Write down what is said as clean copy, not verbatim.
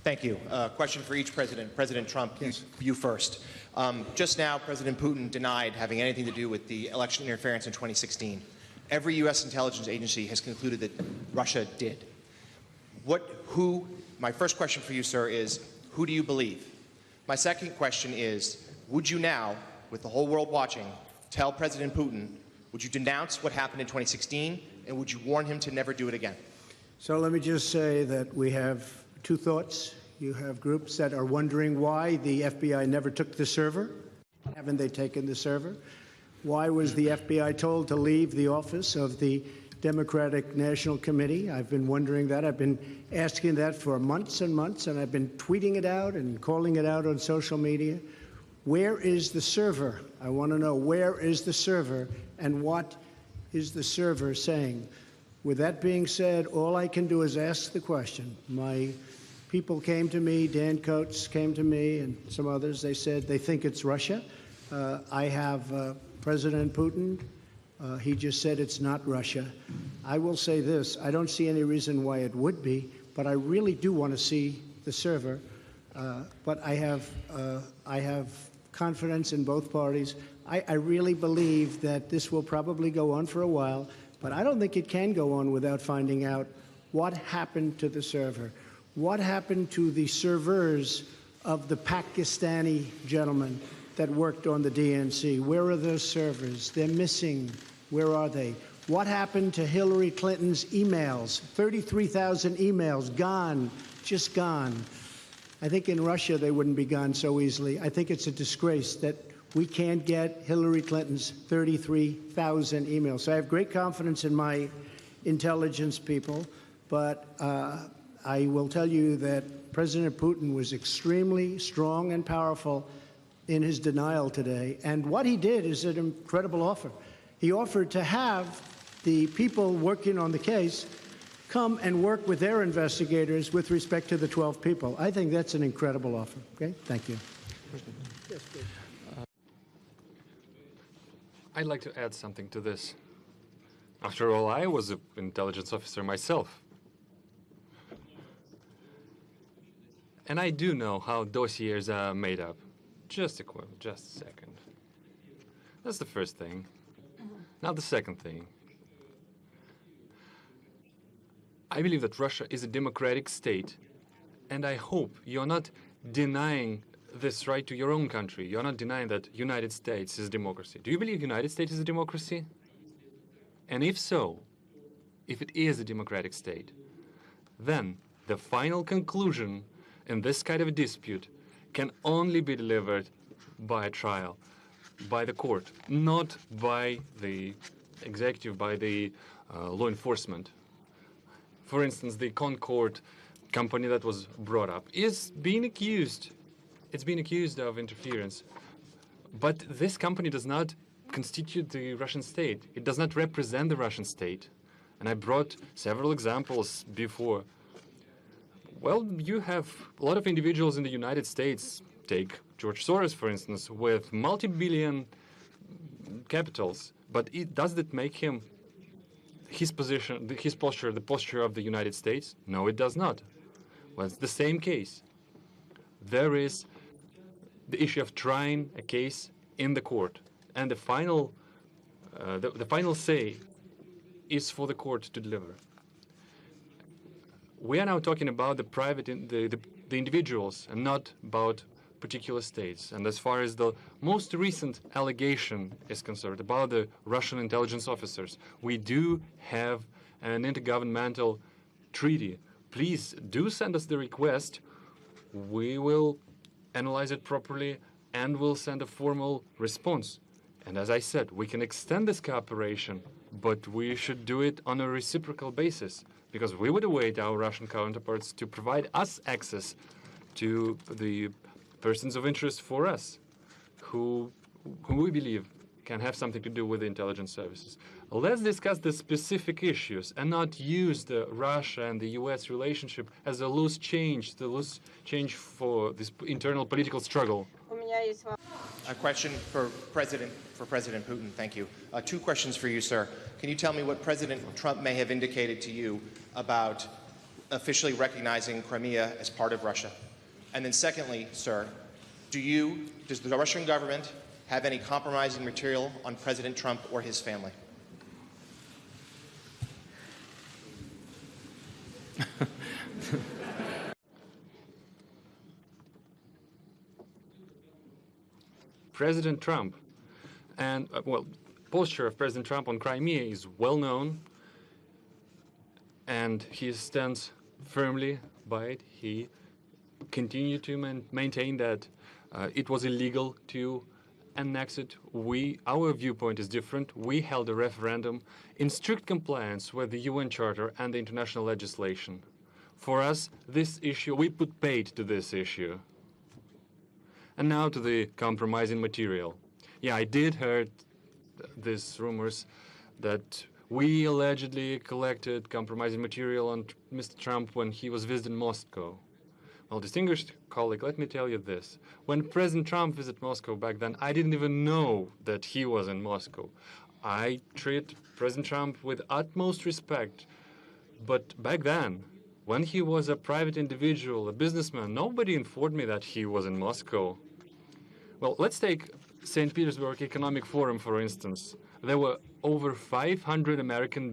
Thank you. Question for each president. President Trump, yes. You first. Just now, President Putin denied having anything to do with the election interference in 2016. Every U.S. intelligence agency has concluded that Russia did. My first question for you, sir, is who do you believe? My second question is, would you now, with the whole world watching, tell President Putin, would you denounce what happened in 2016, and would you warn him to never do it again? So let me just say that we have two thoughts. You have groups that are wondering why the FBI never took the server. Haven't they taken the server? Why was the FBI told to leave the office of the Democratic National Committee? I've been wondering that. I've been asking that for months and months, and I've been tweeting it out and calling it out on social media. Where is the server? I want to know, where is the server, and what is the server saying? With that being said, all I can do is ask the question. My people came to me, Dan Coates came to me, and some others. They said they think it's Russia. I have President Putin. He just said it's not Russia. I will say this. I don't see any reason why it would be, but I really do want to see the server. But I have confidence in both parties. I really believe that this will probably go on for a while, but I don't think it can go on without finding out what happened to the server. What happened to the servers of the Pakistani gentlemen that worked on the DNC? Where are those servers? They're missing. Where are they? What happened to Hillary Clinton's emails? 33,000 emails gone, just gone. I think in Russia they wouldn't be gone so easily. I think it's a disgrace that we can't get Hillary Clinton's 33,000 emails. So I have great confidence in my intelligence people, but I will tell you that President Putin was extremely strong and powerful in his denial today. And what he did is an incredible offer. He offered to have the people working on the case come and work with their investigators with respect to the 12 people. I think that's an incredible offer. Okay? Thank you. Yes, please. I'd like to add something to this. After all, I was an intelligence officer myself. And I do know how dossiers are made up. Just a second. That's the first thing. Now the second thing. I believe that Russia is a democratic state, and I hope you're not denying this right to your own country. You're not denying that United States is a democracy. Do you believe United States is a democracy? And if so, if it is a democratic state, then the final conclusion in this kind of a dispute can only be delivered by a trial, by the court, not by the executive, by the law enforcement. For instance, the Concord company that was brought up is being accused. It's been accused of interference. But this company does not constitute the Russian state. It does not represent the Russian state. And I brought several examples before. Well, you have a lot of individuals in the United States. Take George Soros, for instance, with multi-billion capitals. But does that make him, his position, his posture, the posture of the United States? No, it does not. Well, it's the same case. There is the issue of trying a case in the court, and the final say is for the court to deliver. We are now talking about the private, the individuals, and not about particular states. And as far as the most recent allegation is concerned about the Russian intelligence officers, we do have an intergovernmental treaty. Please do send us the request. We will analyze it properly and we'll send a formal response. And as I said, we can extend this cooperation, but we should do it on a reciprocal basis, because we would await our Russian counterparts to provide us access to the persons of interest for us, who we believe can have something to do with the intelligence services. Let's discuss the specific issues and not use the Russia and the U.S. relationship as a loose change, for this internal political struggle. A question for President Putin. Thank you. Two questions for you, sir. Can you tell me what President Trump may have indicated to you about officially recognizing Crimea as part of Russia? And then secondly, sir, does the Russian government have any compromising material on President Trump or his family? President Trump and, posture of President Trump on Crimea is well known, and he stands firmly by it. He continued to maintain that it was illegal to annex it. Our viewpoint is different. We held a referendum in strict compliance with the UN Charter and the international legislation. For us, this issue, we put paid to this issue. And now to the compromising material. Yeah, I did hear these rumors that we allegedly collected compromising material on Mr. Trump when he was visiting Moscow. Well, distinguished colleague, let me tell you this. When President Trump visited Moscow back then, I didn't even know that he was in Moscow. I treat President Trump with utmost respect. But back then, when he was a private individual, a businessman, nobody informed me that he was in Moscow. Well, let's take St. Petersburg Economic Forum, for instance. There were over 500 American